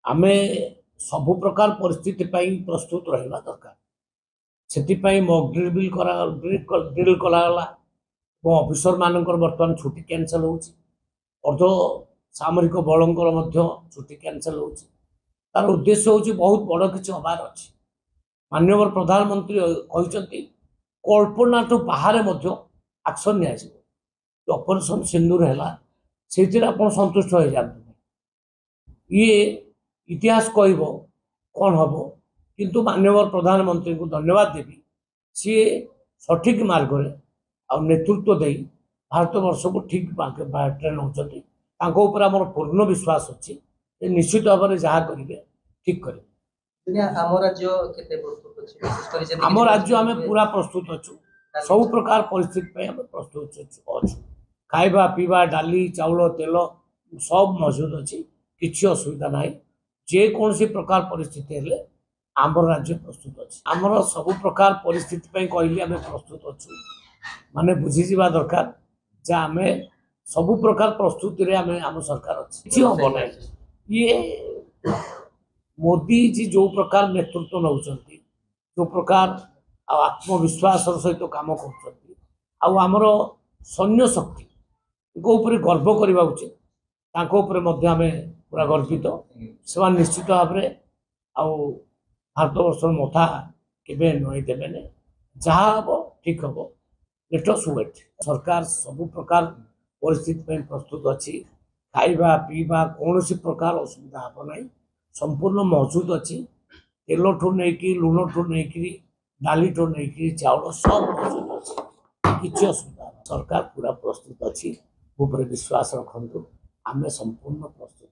आमे सबु प्रकार परिस्थिति प्रस्तुत रहा दरकार से मॉक ड्रिल कराला ऑफिसर मानकर बर्तमान छुट्टी कैंसल होची अर्ध सामरिक बलंकर छुट्टी कैंसल होची तार उद्देश्य होची बहुत बड़ किसी हबार अच्छी माननीय प्रधानमंत्री कहते कल्पना तो बाहर एक्शन नि ऑपरेशन सिंदूर है से संतुष्ट हो जाते ये इतिहास कहब कौन हम किंतु माननीय प्रधानमंत्री को धन्यवाद देवी सी सठिक मार्ग में आ नेतृत्व दे भारत वर्ष को ठीक बाटे नौकरी आम पूर्ण विश्वास अच्छी निश्चित भाव में जहाँ करेंगे ठीक करेंगे। आम राज्य आम पूरा प्रस्तुत अच्छु सब प्रकार परिस्थिति प्रस्तुत अच्छु खाइबा पीवा डाली चाउल तेल सब मौजूद अच्छी किसी असुविधा ना जेकोसी प्रकार परिस्थिति हेले आम राज्य प्रस्तुत अच्छी आमर सब प्रकार परिस्थिति कहली आम प्रस्तुत अच्छु माने बुझीजा दरकार जे आम सब प्रकार प्रस्तुति आम आम सरकार अच्छी हम ना ये मोदी जी जो प्रकार नेतृत्व नौ जो प्रकार आत्मविश्वास सहित काम करमर सैन्य शक्ति गर्व करवा उचित आम पूरा गर्वित से निश्चित भाव में भारत वर्ष मथा के नई देवे जहाँ हम ठीक हम लेट अस वेट सरकार सब प्रकार परिस्थिति प्रस्तुत अच्छी खाइबा पीवा कौन प्रकार असुविधा हम ना संपूर्ण मौजूद अच्छी तेल ठू नहीं लुण ठू नहीं डाली ठू नहीं चाउल सब मौजूद अच्छी किसी असुविधा सरकार पूरा प्रस्तुत अच्छी ऊपर विश्वास रखु आम संपूर्ण प्रस्तुत।